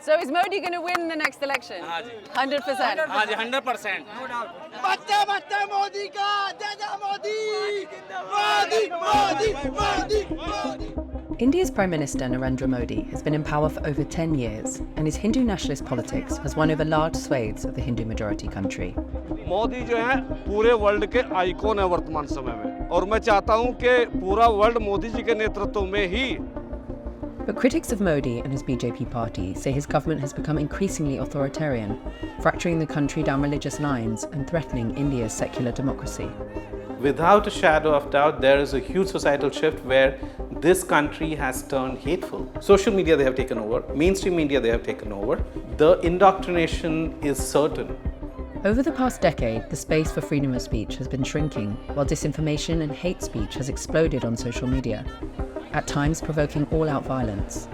So is Modi going to win the next election? 100%. 100%. No doubt. बच्चे बच्चे मोदी का जय जय Modi Modi Modi Modi Modi India's Prime Minister Narendra Modi has been in power for over 10 years, and his Hindu nationalist politics has won over large swathes of the Hindu majority country. Modi जो है पूरे world के icon है वर्तमान समय में और मैं चाहता हूं कि पूरा वर्ल्ड मोदी जी के नेतृत्व में ही. But critics of Modi and his BJP party say his government has become increasingly authoritarian, fracturing the country down religious lines and threatening India's secular democracy. Without a shadow of doubt, there is a huge societal shift where this country has turned hateful. Social media they have taken over, mainstream media they have taken over. The indoctrination is certain. Over the past decade, the space for freedom of speech has been shrinking, while disinformation and hate speech has exploded on social media, at times provoking all-out violence.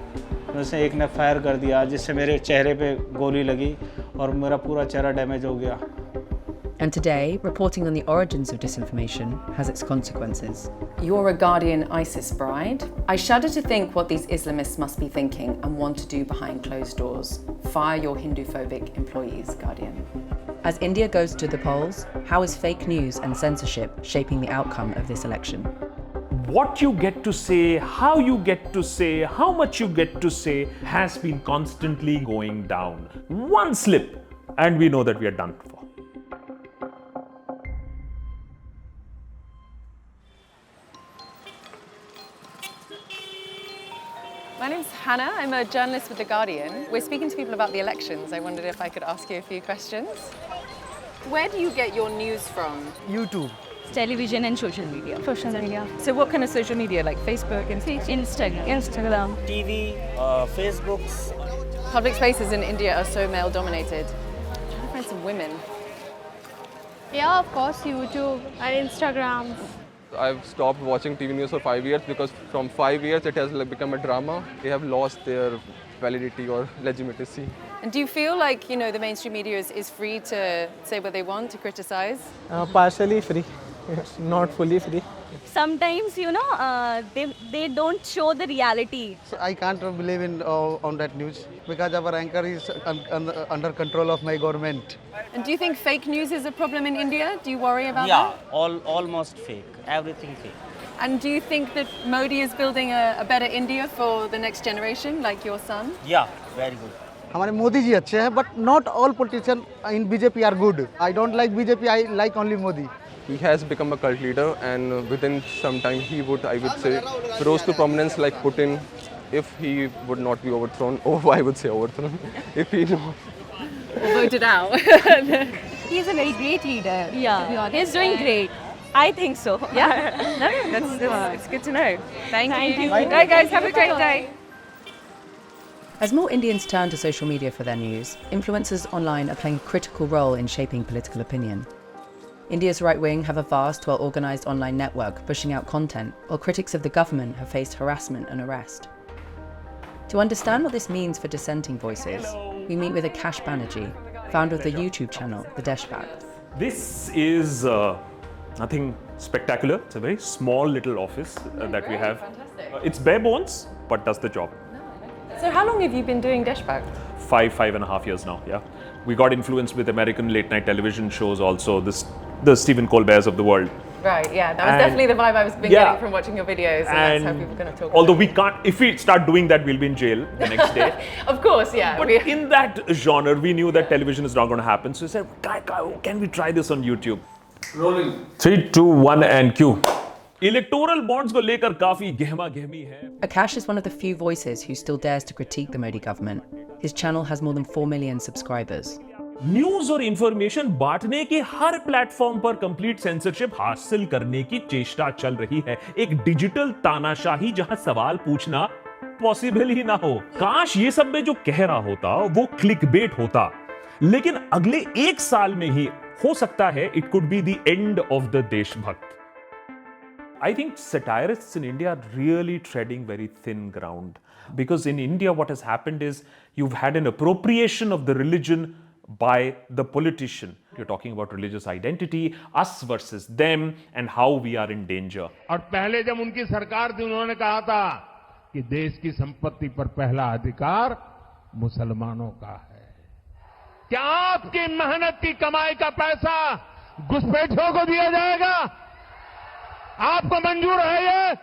वैसे एक ने fire कर दिया जिससे मेरे चेहरे पे गोली लगी और मेरा पूरा चेहरा डैमेज हो गया. And today, reporting on the origins of disinformation has its consequences. You're a Guardian ISIS bride. I shudder to think what these Islamists must be thinking and want to do behind closed doors. Fire your Hindu-phobic employees, Guardian. As India goes to the polls, how is fake news and censorship shaping the outcome of this election? What you get to say, how you get to say, how much you get to say has been constantly going down. One slip and we know that we are done for. My name's Hannah. I'm a journalist with The Guardian. We're speaking to people about the elections. I wondered if I could ask you a few questions. Where do you get your news from? YouTube. Television and social media. Social media. So what kind of social media, like Facebook and Instagram. TV, Facebooks. Public spaces in India are so male-dominated. I'm trying to find some women. Yeah, of course, YouTube and Instagram. I've stopped watching TV news for 5 years because from 5 years it has become a drama. They have lost their validity or legitimacy. And do you feel like, you know, the mainstream media is free to say what they want, to criticize? Partially free, not fully free. Sometimes, they don't show the reality. So I can't believe in on that news because our anchor is under control of my government. And do you think fake news is a problem in India? Do you worry about Yeah, that? almost fake. Everything fake. And do you think that Modi is building a better India for the next generation, like your son? Yeah, very good. हमारे मोदी जी अच्छे हैं, but not all politicians in BJP are good. I don't like BJP. I like only Modi. He has become a cult leader and within some time he would, I would say, rose to prominence like Putin if he would not be overthrown. Oh, I would say overthrown. If he not. Voted out. He's a very great leader. Yeah, he's doing great. I think so. Yeah? No, that's good to know. Thank you. Bye. Right, guys, have a great day. As more Indians turn to social media for their news, influencers online are playing a critical role in shaping political opinion. India's right wing have a vast, well-organised online network pushing out content, while critics of the government have faced harassment and arrest. To understand what this means for dissenting voices, we meet with Akash Banerjee, founder of the YouTube channel, The Deshbag. This is nothing spectacular. It's a very small little office that we have. It's bare bones, but does the job. So how long have you been doing Deshbag? 5.5 years now, yeah. We got influenced with American late night television shows also, the Stephen Colbert's of the world. Right, yeah, that was definitely the vibe I was getting from watching your videos, and that's how people are going to talk although about we can't, if we start doing that, we'll be in jail the next day. Of course, yeah. But in that genre, we knew that television is not going to happen. So we said, can we try this on YouTube? Rolling. 3, 2, 1 and cue. Electoral bonds को लेकर काफी गहमा गहमी है. Akash is one of the few voices who still dares to critique the Modi government. His channel has more than 4 million subscribers. News और information बांटने के हर platform पर complete censorship हासिल करने की चेष्टा चल रही है. एक डिजिटल तानाशाही जहां सवाल पूछना पॉसिबल ही ना हो. काश ये सब में जो कह रहा होता वो क्लिकबेट होता, लेकिन अगले 1 साल में ही हो सकता है it could be the end of the देशभक्त. I think satirists in India are really treading very thin ground, because in India what has happened is you've had an appropriation of the religion by the politician. You're talking about religious identity, us versus them, and how we are in danger. और पहले जब उनकी सरकार थी उन्होंने कहा था कि देश की संपत्ति पर पहला अधिकार मुसलमानों का है। क्या आपकी मेहनत की कमाई का पैसा घुसपैठियों को दिया जाएगा? आपको मंजूर है ये?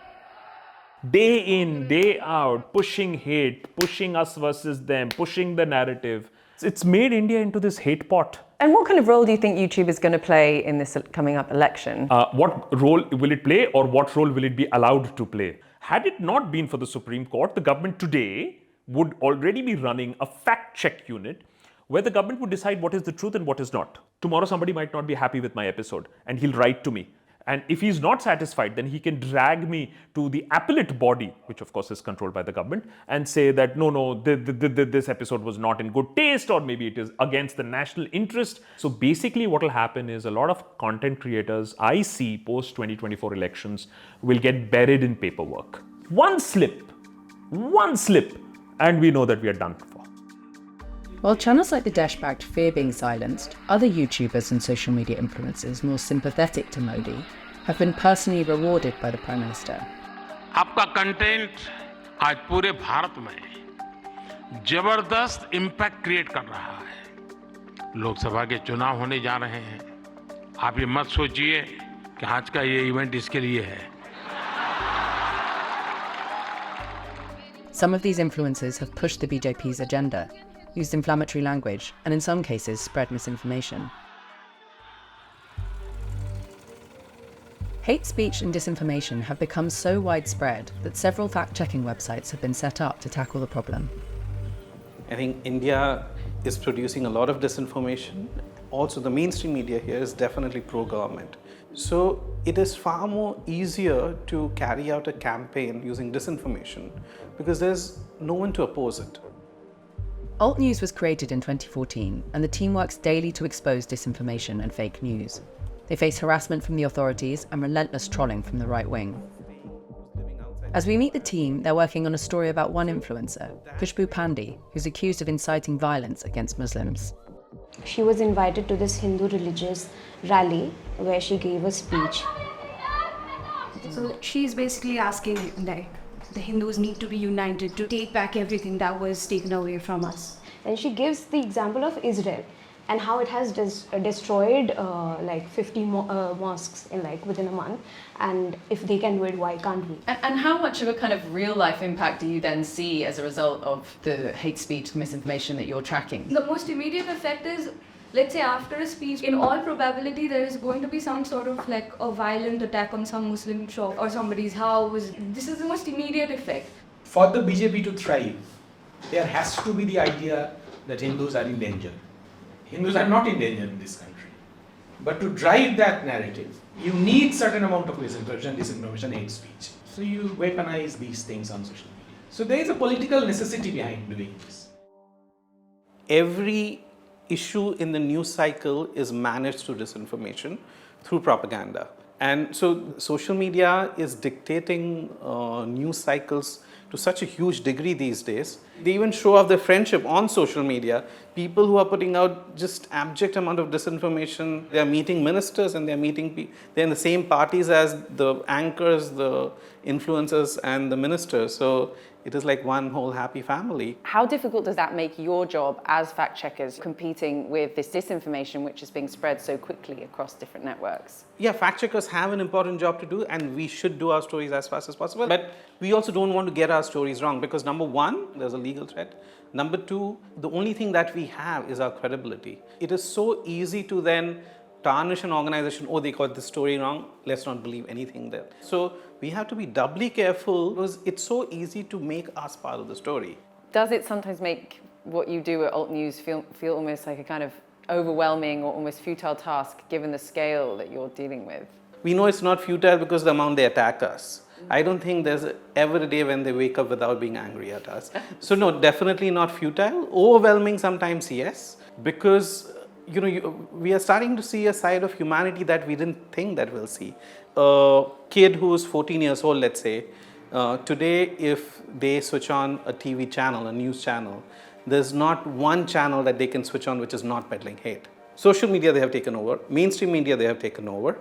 Day in, day out, pushing hate, pushing us versus them, pushing the narrative. It's made India into this hate pot. And what kind of role do you think YouTube is going to play in this coming up election? What role will it play, or what role will it be allowed to play? Had it not been for the Supreme Court, the government today would already be running a fact check unit where the government would decide what is the truth and what is not. Tomorrow somebody might not be happy with my episode and he'll write to me. And if he's not satisfied, then he can drag me to the appellate body, which of course is controlled by the government, and say that no, this episode was not in good taste, or maybe it is against the national interest. So basically what will happen is a lot of content creators I see post 2024 elections will get buried in paperwork. One slip, and we know that we are done for. While channels like the Desh-backed fear being silenced, other YouTubers and social media influencers more sympathetic to Modi have been personally rewarded by the Prime Minister. आपका content आज पूरे भारत में जबरदस्त impact create कर रहा है। लोकसभा के चुनाव होने जा रहे हैं। आप ये मत सोचिए कि आज का ये इवेंट इसके लिए है। Some of these influencers have pushed the BJP's agenda, used inflammatory language, and in some cases spread misinformation. Hate speech and disinformation have become so widespread that several fact-checking websites have been set up to tackle the problem. I think India is producing a lot of disinformation. Also, the mainstream media here is definitely pro-government. So it is far more easier to carry out a campaign using disinformation because there's no one to oppose it. Alt News was created in 2014, and the team works daily to expose disinformation and fake news. They face harassment from the authorities and relentless trolling from the right wing. As we meet the team, they're working on a story about one influencer, Khushbu Pandey, who's accused of inciting violence against Muslims. She was invited to this Hindu religious rally where she gave a speech. So she's basically asking, like, the Hindus need to be united to take back everything that was taken away from us. And she gives the example of Israel and how it has destroyed like 50 mosques in within a month. And if they can do it, why can't we? And how much of a kind of real life impact do you then see as a result of the hate speech, misinformation that you're tracking? The most immediate effect is, let's say after a speech, in all probability there is going to be some sort of like a violent attack on some Muslim shop or somebody's house. This is the most immediate effect. For the BJP to thrive, there has to be the idea that Hindus are in danger. Hindus are not in danger in this country. But to drive that narrative, you need certain amount of misinformation, disinformation, hate speech. So you weaponize these things on social media. So there is a political necessity behind doing this. Every issue in the news cycle is managed through disinformation, through propaganda. And so social media is dictating news cycles to such a huge degree these days. They even show off their friendship on social media. People who are putting out just abject amount of disinformation. They are meeting ministers and they're in the same parties as the anchors, the influencers and the ministers. So it is like one whole happy family. How difficult does that make your job as fact checkers competing with this disinformation which is being spread so quickly across different networks? Yeah, fact checkers have an important job to do and we should do our stories as fast as possible. But we also don't want to get our stories wrong because number one, there's a legal threat. Number two, the only thing that we have is our credibility. It is so easy to then tarnish an organization, oh, they got this story wrong, let's not believe anything there. So we have to be doubly careful because it's so easy to make us part of the story. Does it sometimes make what you do at Alt News feel almost like a kind of overwhelming or almost futile task given the scale that you're dealing with? We know it's not futile because the amount they attack us. I don't think there's ever a day when they wake up without being angry at us. So no, definitely not futile. Overwhelming sometimes, yes, because we are starting to see a side of humanity that we didn't think that we'll see. A kid who's 14 years old, let's say, today if they switch on a TV channel, a news channel, there's not one channel that they can switch on which is not peddling hate. Social media they have taken over, mainstream media they have taken over.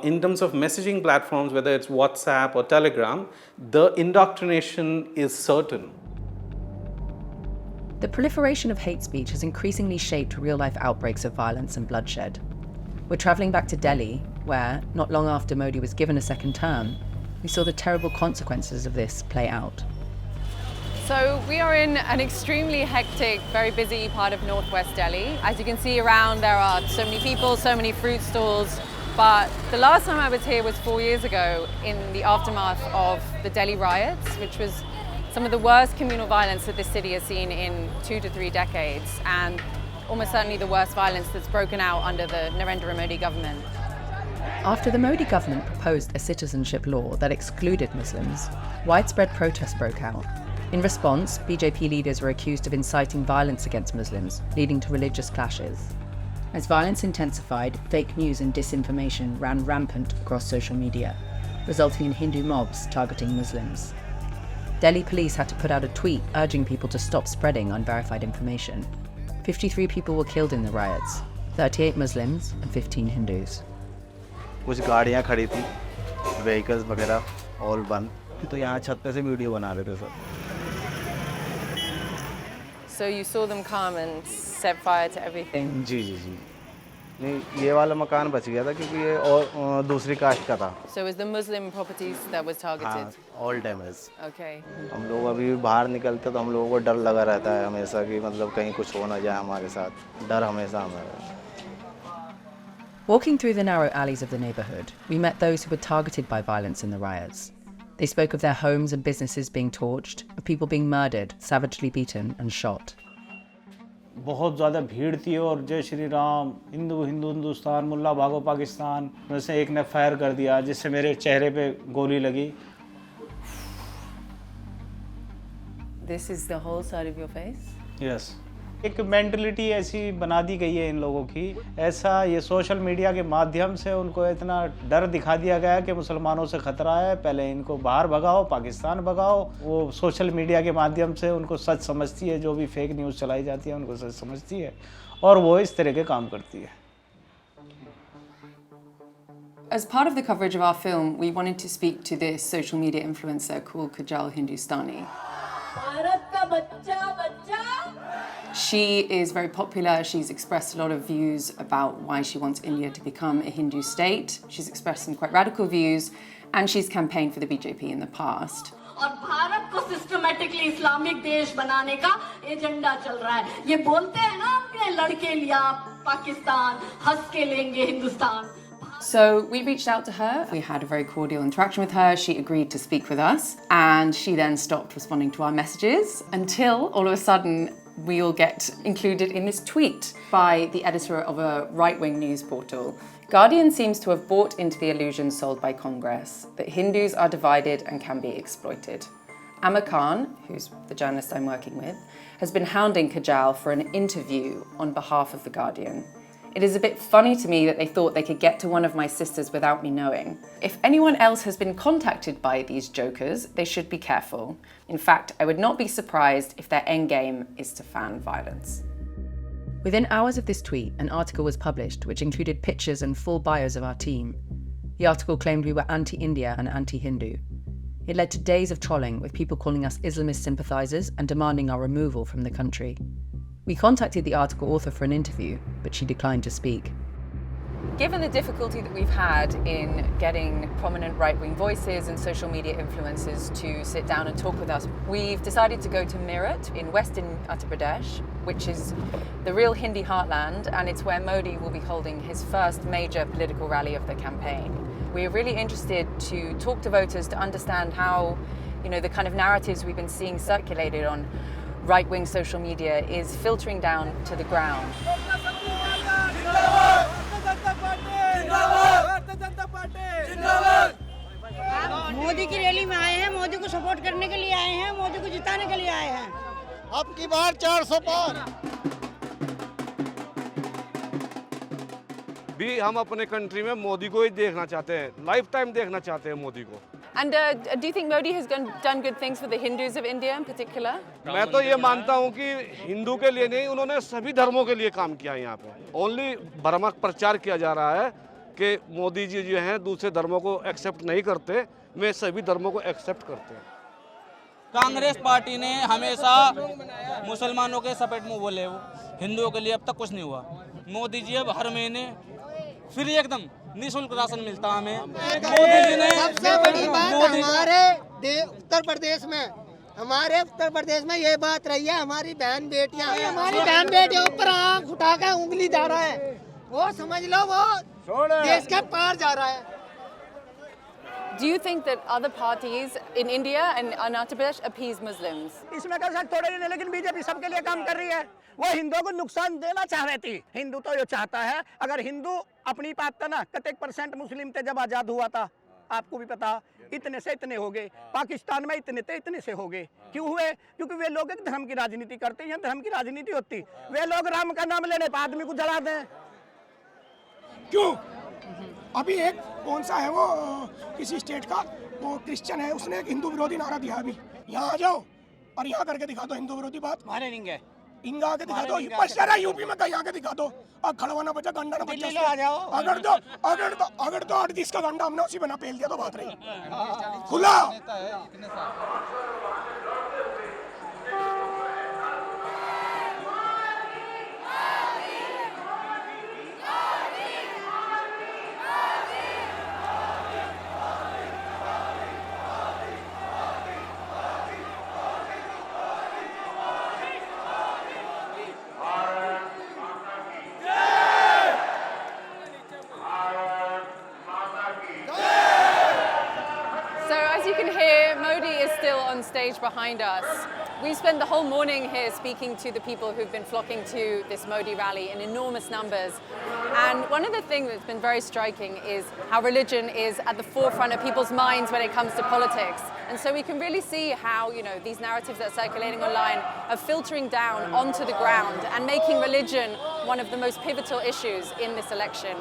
In terms of messaging platforms, whether it's WhatsApp or Telegram, the indoctrination is certain. The proliferation of hate speech has increasingly shaped real-life outbreaks of violence and bloodshed. We're travelling back to Delhi, where, not long after Modi was given a second term, we saw the terrible consequences of this play out. So we are in an extremely hectic, very busy part of northwest Delhi. As you can see around, there are so many people, so many fruit stalls. But the last time I was here was 4 years ago in the aftermath of the Delhi riots, which was some of the worst communal violence that this city has seen in 2 to 3 decades, and almost certainly the worst violence that's broken out under the Narendra Modi government. After the Modi government proposed a citizenship law that excluded Muslims, widespread protests broke out. In response, BJP leaders were accused of inciting violence against Muslims, leading to religious clashes. As violence intensified, fake news and disinformation ran rampant across social media, resulting in Hindu mobs targeting Muslims. Delhi police had to put out a tweet urging people to stop spreading unverified information. 53 people were killed in the riots, 38 Muslims and 15 Hindus. कुछ गाड़ियाँ खड़ी थी, vehicles वगैरह all बंद, तो यहाँ छत पे से वीडियो बना रहे थे सब. So you saw them come and set fire to everything? जी. नहीं, ये वाला मकान बच गया था क्योंकि ये और दूसरी कास्ट का था. So it was the Muslim properties that was targeted? हाँ, all damage. Okay. हम लोग अभी बाहर निकलते तो हम लोगों को डर लगा रहता है हमेशा कि मतलब कहीं कुछ हो ना जाए हमारे साथ. डर हमेशा हमारा. Walking through the narrow alleys of the neighbourhood, we met those who were targeted by violence in the riots. They spoke of their homes and businesses being torched, of people being murdered, savagely beaten and shot. बहुत ज़्यादा भीड़ थी और जय श्री राम, हिंदुस्तान, मुल्ला भागो पाकिस्तान, में से एक ने फायर कर दिया जिससे मेरे चेहरे पे गोली लगी. This is the whole side of your face? Yes. एक मेंटलिटी ऐसी बना दी गई है इन लोगों की, ऐसा ये सोशल मीडिया के माध्यम से उनको इतना डर दिखा दिया गया कि मुसलमानों से खतरा है, पहले इनको बाहर भगाओ, पाकिस्तान भगाओ. वो सोशल मीडिया के माध्यम से उनको सच समझती है, जो भी फेक न्यूज़ चलाई जाती है उनको सच समझती है और वो इस तरह के काम करती है. As part of the coverage of our film, we wanted to speak to this social media influencer called Kajal Hindustani. She is very popular. She's expressed a lot of views about why she wants India to become a Hindu state. She's expressed some quite radical views, and she's campaigned for the BJP in the past. और भारत को systematically Islamic देश बनाने का agenda चल रहा है. ये बोलते हैं ना अपने लड़के लिया पाकिस्तान, हंस के लेंगे Hindustan. So we reached out to her. We had a very cordial interaction with her. She agreed to speak with us, and she then stopped responding to our messages until all of a sudden we all get included in this tweet by the editor of a right-wing news portal. Guardian seems to have bought into the illusion sold by Congress that Hindus are divided and can be exploited. Amar Khan, who's the journalist I'm working with, has been hounding Kajal for an interview on behalf of the Guardian. It is a bit funny to me that they thought they could get to one of my sisters without me knowing. If anyone else has been contacted by these jokers, they should be careful. In fact, I would not be surprised if their endgame is to fan violence. Within hours of this tweet, an article was published which included pictures and full bios of our team. The article claimed we were anti-India and anti-Hindu. It led to days of trolling, with people calling us Islamist sympathisers and demanding our removal from the country. We contacted the article author for an interview, but she declined to speak. Given the difficulty that we've had in getting prominent right-wing voices and social media influencers to sit down and talk with us, we've decided to go to Meerut in western Uttar Pradesh, which is the real Hindi heartland, and it's where Modi will be holding his first major political rally of the campaign. We're really interested to talk to voters to understand how, the kind of narratives we've been seeing circulated on right-wing social media is filtering down to the ground. Modi की rally में आए हैं, मोदी को support करने के लिए आए हैं, मोदी को जिताने के लिए आए हैं. अब की बार 400 पार. भी हम अपने कंट्री में मोदी को ही देखना चाहते हैं, लाइफ टाइम देखना चाहते हैं मोदी को. And do you think Modi has done good things for the Hindus of India in particular? मैं तो ये मानता हूँ कि हिंदू के लिए नहीं, उन्होंने सभी धर्मों के लिए काम किया है यहाँ पे. ओनली भ्रामक प्रचार किया जा रहा है कि मोदी जी जो हैं दूसरे धर्मों को एक्सेप्ट नहीं करते, वे सभी धर्मों को एक्सेप्ट करते हैं. कांग्रेस पार्टी ने हमेशा मुसलमानों के सपेट में बोले, वो हिंदुओं के लिए अब तक कुछ नहीं हुआ। मोदी जी अब हर महीने फ्री एकदम निःशुल्क राशन मिलता हमें। मोदी जी ने सबसे बड़ी बात उत्तर प्रदेश में ये बात रही है, हमारी बहन बेटियां ऊपर आंख उठा के उंगली जा रहा है, वो समझ लो वो देश के पार जा रहा है। Do you think that other parties in India and Andhra Pradesh appease Muslims? इसमें कह सकते थोड़े नहीं, लेकिन बीजेपी सबके लिए काम कर रही है। वो हिंदुओं को नुकसान देना चाह रही थी। हिंदू तो ये चाहता है, अगर हिंदू अपनी बात था ना, कतेक % मुस्लिम थे जब आजाद हुआ था, आपको भी पता, इतने से इतने हो गए। पाकिस्तान में इतने थे, इतने से हो गए। क्यों हुए? क्योंकि वे लोग एक धर्म की राजनीति करते हैं। धर्म की राजनीति होती, वे लोग राम का नाम लेने पर आदमी को जला दें। क्यों? अभी एक कौन सा है वो किसी स्टेट का, वो क्रिश्चियन है, उसने एक हिंदू विरोधी नारा दिया। अभी यहाँ आ जाओ और यहाँ करके दिखा दो हिंदू विरोधी बात। मारे नहीं गए, इंगा आके दिखा दो, पश्चिम यूपी में कहीं आके दिखा दो। अब खड़वाना बचा, गंडा ना बचा। आ जाओ। अगर तो 38 का गंडा हमने उसी बना पेल दिया तो बात रही खुला। On stage behind us. We spent the whole morning here speaking to the people who've been flocking to this Modi rally in enormous numbers. And one of the things that's been very striking is how religion is at the forefront of people's minds when it comes to politics. And so we can really see how, you know, these narratives that are circulating online are filtering down onto the ground and making religion one of the most pivotal issues in this election.